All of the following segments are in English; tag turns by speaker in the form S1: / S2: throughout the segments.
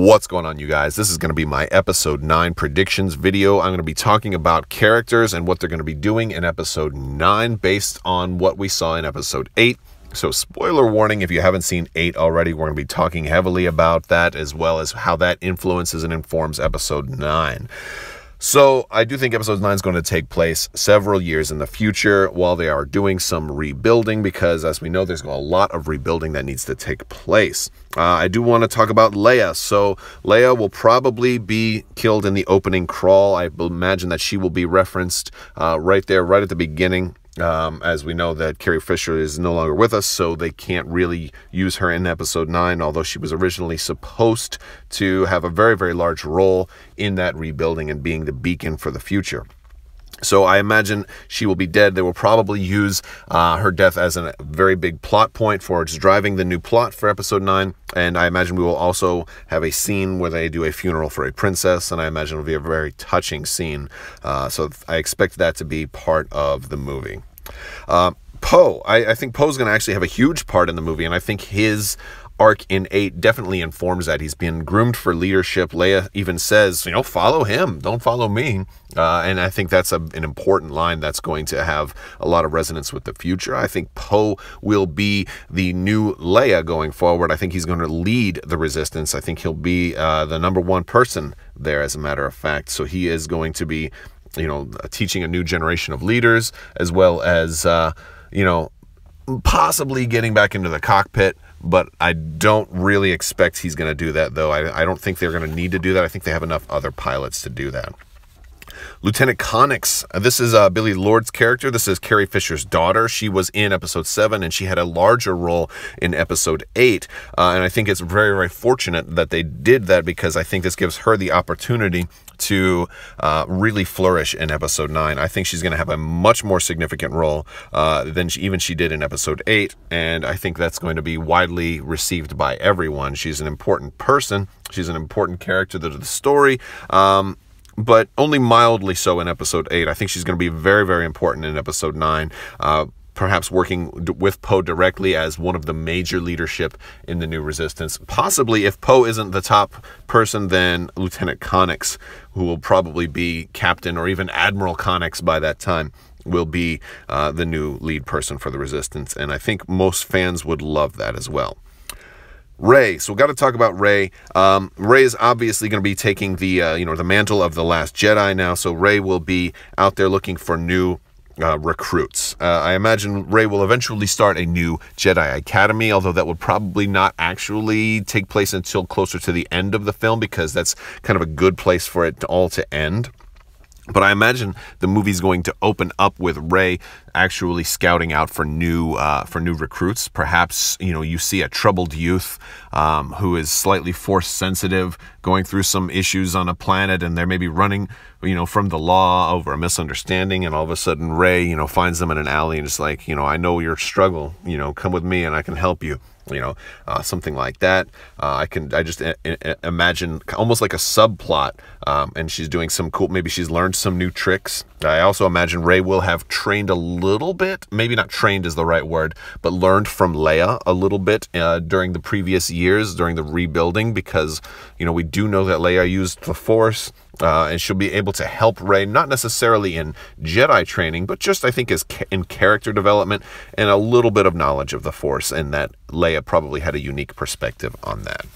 S1: What's going on, you guys? This is going to be my episode 9 predictions video. I'm going to be talking about characters and what they're going to be doing in episode 9 based on what we saw in episode 8. So spoiler warning, if you haven't seen 8 already, we're going to be talking heavily about that as well as how that influences and informs episode 9. So I do think episode 9 is going to take place several years in the future while they are doing some rebuilding, because as we know, there's a lot of rebuilding that needs to take place. I do want to talk about Leia. So Leia will probably be killed in the opening crawl. I imagine that she will be referenced right there, right at the beginning. As we know that Carrie Fisher is no longer with us, so they can't really use her in episode 9, although she was originally supposed to have a very, very large role in that rebuilding and being the beacon for the future. So I imagine she will be dead. They will probably use her death as a very big plot point for just driving the new plot for episode 9. And I imagine we will also have a scene where they do a funeral for a princess, and I imagine it will be a very touching scene. So I expect that to be part of the movie. Poe. I think Poe's going to actually have a huge part in the movie, and I think his arc in 8 definitely informs that. He's been groomed for leadership. Leia even says, you know, follow him, don't follow me. And I think that's an important line that's going to have a lot of resonance with the future. I think Poe will be the new Leia going forward. I think he's going to lead the Resistance. I think he'll be the #1 person there, as a matter of fact. So he is going to be, you know, teaching a new generation of leaders, as well as, you know, possibly getting back into the cockpit. But I don't really expect he's going to do that, though. I don't think they're going to need to do that. I think they have enough other pilots to do that. Lieutenant Connix. This is Billy Lord's character. This is Carrie Fisher's daughter. She was in episode 7, and she had a larger role in episode 8. And I think it's very, very fortunate that they did that, because I think this gives her the opportunity to really flourish in episode 9. I think she's going to have a much more significant role than she did in episode 8, and I think that's going to be widely received by everyone. She's an important person. She's an important character to the story, but only mildly so in episode 8. I think she's going to be very, very important in episode 9. Perhaps working with Poe directly as one of the major leadership in the new Resistance. Possibly, if Poe isn't the top person, then Lieutenant Connix, who will probably be Captain or even Admiral Connix by that time, will be the new lead person for the Resistance. And I think most fans would love that as well. Rey. So we've got to talk about Rey. Rey is obviously going to be taking the the mantle of the Last Jedi now. So Rey will be out there looking for new recruits. I imagine Rey will eventually start a new Jedi Academy, although that would probably not actually take place until closer to the end of the film, because that's kind of a good place for it all to end. But I imagine the movie's going to open up with Rey actually scouting out for new recruits. Perhaps, you know, you see a troubled youth who is slightly force sensitive, going through some issues on a planet, and they're maybe running, you know, from the law over a misunderstanding, and all of a sudden Rey, you know, finds them in an alley and is like, you know, I know your struggle, you know, come with me and I can help you. You know, something like that. I just imagine almost like a subplot, and she's doing some cool, maybe she's learned some new tricks. I also imagine Rey will have trained a little bit, maybe not trained is the right word, but learned from Leia a little bit during the previous years, during the rebuilding, because, you know, we do know that Leia used the Force, and she'll be able to help Rey, not necessarily in Jedi training, but just, I think, in character development and a little bit of knowledge of the Force, and that Leia probably had a unique perspective on that.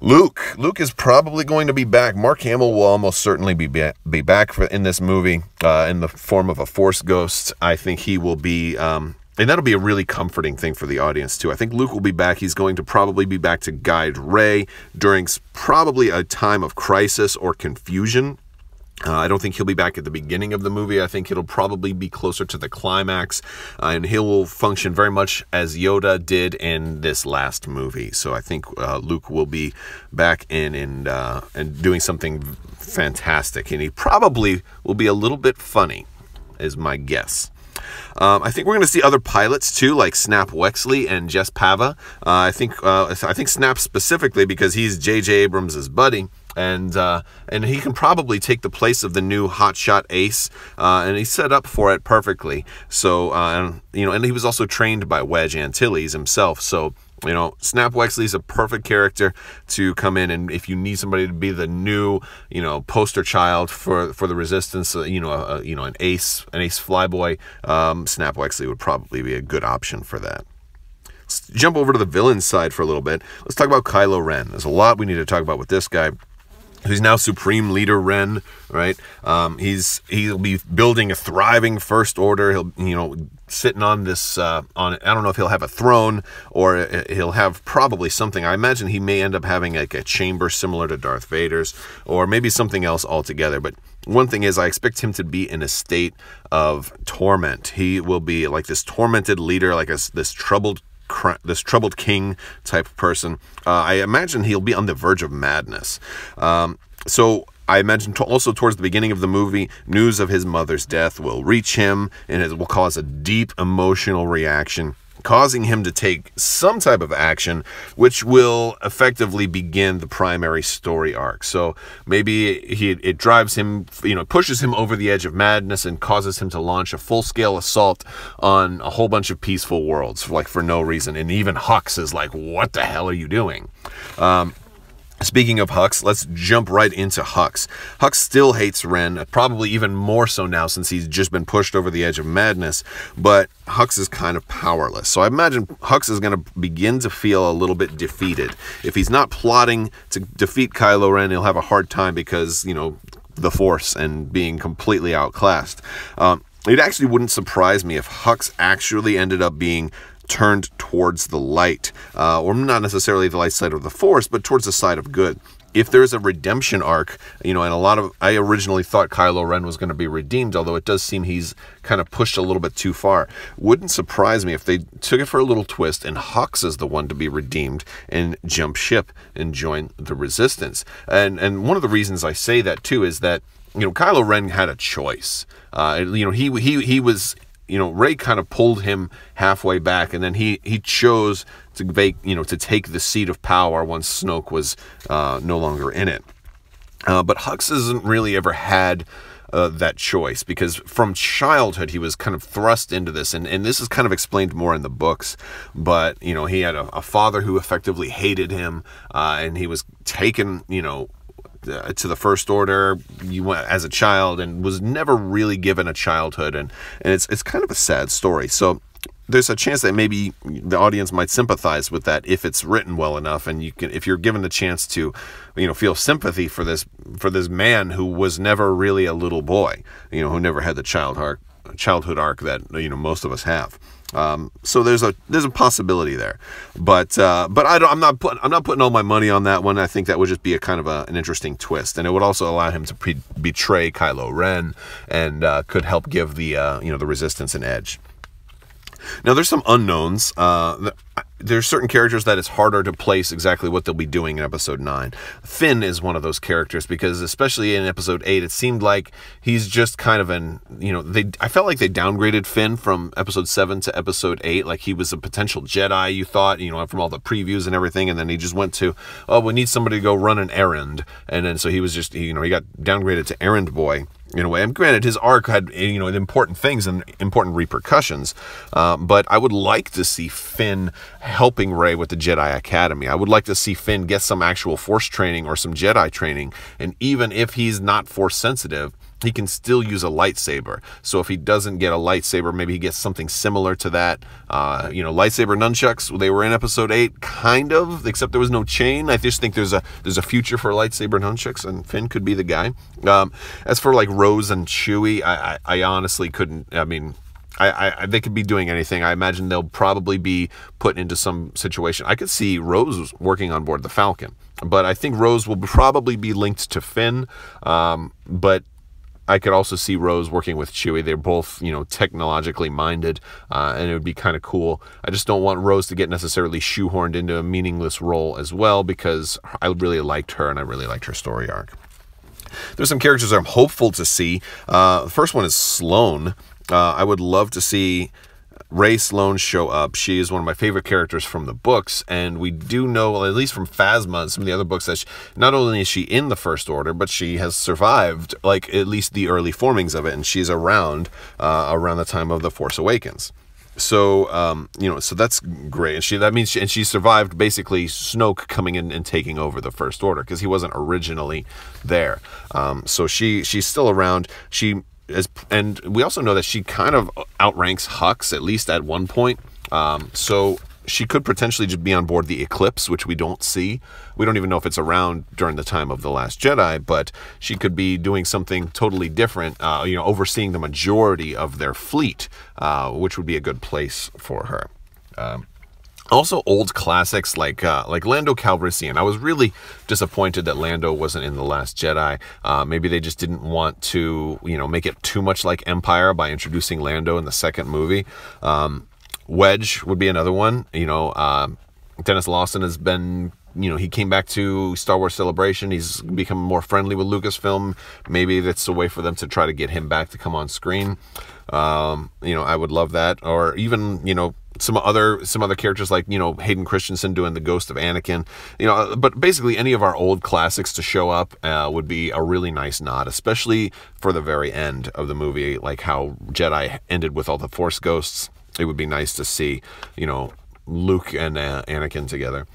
S1: Luke is probably going to be back. Mark Hamill will almost certainly be back in this movie in the form of a Force ghost. I think he will be, and that'll be a really comforting thing for the audience too. I think Luke will be back. He's going to probably be back to guide Rey during probably a time of crisis or confusion. I don't think he'll be back at the beginning of the movie. I think it'll probably be closer to the climax, and he will function very much as Yoda did in this last movie. So I think Luke will be back and doing something fantastic, and he probably will be a little bit funny, is my guess. I think we're going to see other pilots too, like Snap Wexley and Jess Pava. I think Snap specifically because he's J.J. Abrams' buddy. And he can probably take the place of the new hotshot ace, and he's set up for it perfectly. So, you know, and he was also trained by Wedge Antilles himself. So You know, Snap Wexley's a perfect character to come in, and if you need somebody to be the new, you know, poster child for the Resistance, you know, an ace flyboy, Snap Wexley would probably be a good option for that. Let's jump over to the villain side for a little bit. Let's talk about Kylo Ren. There's a lot we need to talk about with this guy. He's now Supreme Leader Ren, right? He'll be building a thriving First Order. He'll, you know, sitting on this, I don't know if he'll have a throne or he'll have probably something. I imagine he may end up having like a chamber similar to Darth Vader's, or maybe something else altogether. But one thing is, I expect him to be in a state of torment. He will be like this tormented leader, like this troubled king type of person. I imagine he'll be on the verge of madness. So I imagine also towards the beginning of the movie, news of his mother's death will reach him, and it will cause a deep emotional reaction, causing him to take some type of action, which will effectively begin the primary story arc. So maybe it drives him, you know, pushes him over the edge of madness and causes him to launch a full-scale assault on a whole bunch of peaceful worlds, like for no reason. And even Hux is like, what the hell are you doing? Speaking of Hux, let's jump right into Hux. Hux still hates Ren, probably even more so now since he's just been pushed over the edge of madness, but Hux is kind of powerless. So I imagine Hux is going to begin to feel a little bit defeated. If he's not plotting to defeat Kylo Ren, he'll have a hard time because, you know, the Force and being completely outclassed. It actually wouldn't surprise me if Hux actually ended up being turned towards the light, or not necessarily the light side of the Force, but towards the side of good. If there's a redemption arc, you know, and I originally thought Kylo Ren was going to be redeemed, although it does seem he's kind of pushed a little bit too far. Wouldn't surprise me if they took it for a little twist and Hux is the one to be redeemed and jump ship and join the Resistance. And one of the reasons I say that too is that, you know, Kylo Ren had a choice. You know, he was, you know, Rey kind of pulled him halfway back, and then he chose to take the seat of power once Snoke was no longer in it. But Hux hasn't really ever had that choice, because from childhood he was kind of thrust into this, and this is kind of explained more in the books. But, you know, he had a father who effectively hated him, and he was taken, you know, to the First Order as a child, and was never really given a childhood, and it's kind of a sad story. So there's a chance that maybe the audience might sympathize with that if it's written well enough, and if you're given the chance to, you know, feel sympathy for this man who was never really a little boy, you know, who never had the childhood arc that, you know, most of us have. So there's a possibility there, but I'm not putting all my money on that one. I think that would just be a kind of an interesting twist, and it would also allow him to betray Kylo Ren, and could help give the you know, the Resistance an edge. Now, there's some unknowns. There's certain characters that it's harder to place exactly what they'll be doing in Episode 9. Finn is one of those characters, because especially in Episode 8, it seemed like he's just kind of I felt like they downgraded Finn from Episode 7 to Episode 8. Like he was a potential Jedi, you thought, you know, from all the previews and everything, and then he just went to, oh, we need somebody to go run an errand. And then so he was just, you know, he got downgraded to errand boy in a way. And granted, his arc had, you know, important things and important repercussions, but I would like to see Finn helping Rey with the Jedi Academy. I would like to see Finn get some actual Force training or some Jedi training, and even if he's not Force sensitive, he can still use a lightsaber. So if he doesn't get a lightsaber, maybe he gets something similar to that. You know, lightsaber nunchucks, they were in Episode 8, kind of, except there was no chain. I just think there's a future for lightsaber nunchucks, and Finn could be the guy. As for like Rose and Chewie, I honestly couldn't. I mean, they could be doing anything. I imagine they'll probably be put into some situation. I could see Rose working on board the Falcon, but I think Rose will probably be linked to Finn. But I could also see Rose working with Chewie. They're both, you know, technologically minded, and it would be kind of cool. I just don't want Rose to get necessarily shoehorned into a meaningless role as well, because I really liked her, and I really liked her story arc. There's some characters I'm hopeful to see. The first one is Sloane. I would love to see Rey Sloane show up. She is one of my favorite characters from the books, and we do know, at least from Phasma and some of the other books, that not only is she in the First Order, but she has survived, like, at least the early formings of it, and she's around the time of The Force Awakens. So, you know, so that's great. And that means she survived basically Snoke coming in and taking over the First Order, because he wasn't originally there. So she's still around. And we also know that she kind of outranks Hux, at least at one point. So she could potentially just be on board the Eclipse, which we don't see. We don't even know if it's around during the time of The Last Jedi, but she could be doing something totally different, you know, overseeing the majority of their fleet, which would be a good place for her. Also, old classics like Lando Calrissian. I was really disappointed that Lando wasn't in The Last Jedi. Maybe they just didn't want to, you know, make it too much like Empire by introducing Lando in the second movie. Wedge would be another one. You know, Dennis Lawson has been, you know, he came back to Star Wars Celebration. He's become more friendly with Lucasfilm. Maybe that's a way for them to try to get him back to come on screen. You know, I would love that. Or even, you know, some other characters like, you know, Hayden Christensen doing the Ghost of Anakin. You know, but basically any of our old classics to show up would be a really nice nod, especially for the very end of the movie, like how Jedi ended with all the Force ghosts. It would be nice to see, you know, Luke and Anakin together.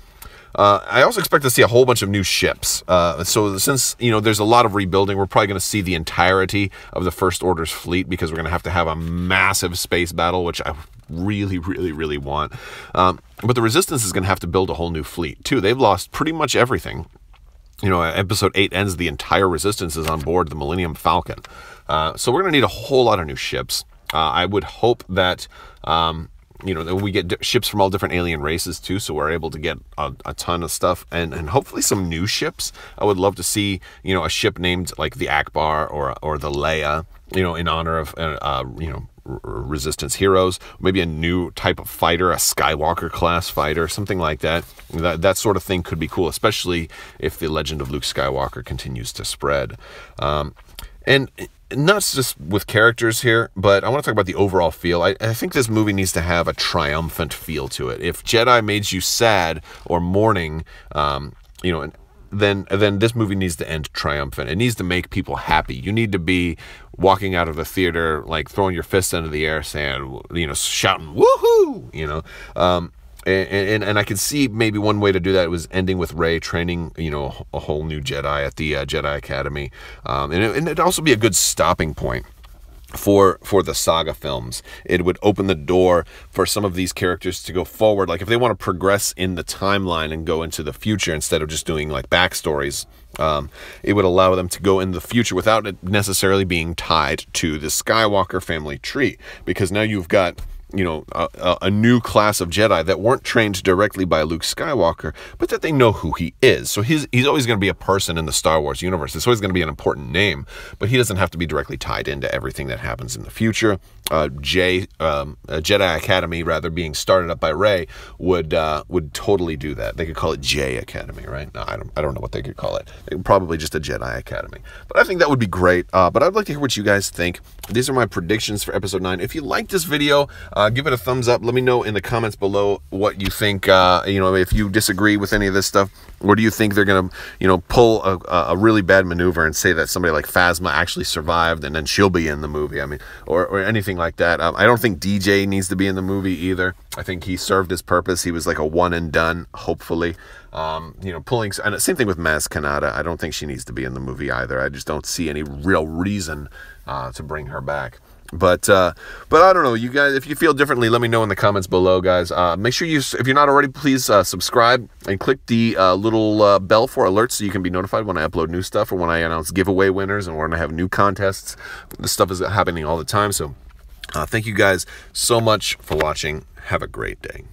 S1: I also expect to see a whole bunch of new ships. So since, you know, there's a lot of rebuilding, we're probably going to see the entirety of the First Order's fleet, because we're going to have a massive space battle, which I really, really, really want. But the Resistance is going to have to build a whole new fleet, too. They've lost pretty much everything. You know, Episode 8 ends, the entire Resistance is on board the Millennium Falcon. So we're going to need a whole lot of new ships. I would hope that, you know, that we get ships from all different alien races too, so we're able to get a ton of stuff, and hopefully some new ships. I would love to see, you know, a ship named like the Akbar or the Leia, you know, in honor of, you know, Resistance heroes. Maybe a new type of fighter, a Skywalker class fighter, something like that. That sort of thing could be cool, especially if the legend of Luke Skywalker continues to spread. And not just with characters here, but I want to talk about the overall feel. I think this movie needs to have a triumphant feel to it. If Jedi made you sad or mourning, you know, then this movie needs to end triumphant. It needs to make people happy. You need to be walking out of the theater, like throwing your fists into the air, saying, you know, shouting, woohoo, you know. And I could see maybe one way to do that was ending with Rey training, you know, a whole new Jedi at the Jedi Academy. And it'd also be a good stopping point for the saga films. It would open the door for some of these characters to go forward. Like if they want to progress in the timeline and go into the future instead of just doing like backstories, it would allow them to go in the future without it necessarily being tied to the Skywalker family tree. Because now you've got, you know, a new class of Jedi that weren't trained directly by Luke Skywalker, but that they know who he is. So he's always going to be a person in the Star Wars universe. It's always going to be an important name, but he doesn't have to be directly tied into everything that happens in the future. Jedi Academy, rather, being started up by Rey would totally do that. They could call it J Academy, right? No, I don't know what they could call it. Probably just a Jedi Academy. But I think that would be great. But I'd like to hear what you guys think. These are my predictions for Episode 9. If you like this video, give it a thumbs up. Let me know in the comments below what you think. You know, if you disagree with any of this stuff, or do you think they're gonna, you know, pull a really bad maneuver and say that somebody like Phasma actually survived and then she'll be in the movie? I mean, or anything like that. I don't think DJ needs to be in the movie either. I think he served his purpose. He was like a one and done, hopefully. You know, pulling, and same thing with Maz Kanata. I don't think she needs to be in the movie either. I just don't see any real reason to bring her back. But I don't know, you guys, if you feel differently, let me know in the comments below, guys. Make sure you, if you're not already, please subscribe and click the little bell for alerts so you can be notified when I upload new stuff or when I announce giveaway winners and when I have new contests. This stuff is happening all the time. So thank you guys so much for watching. Have a great day.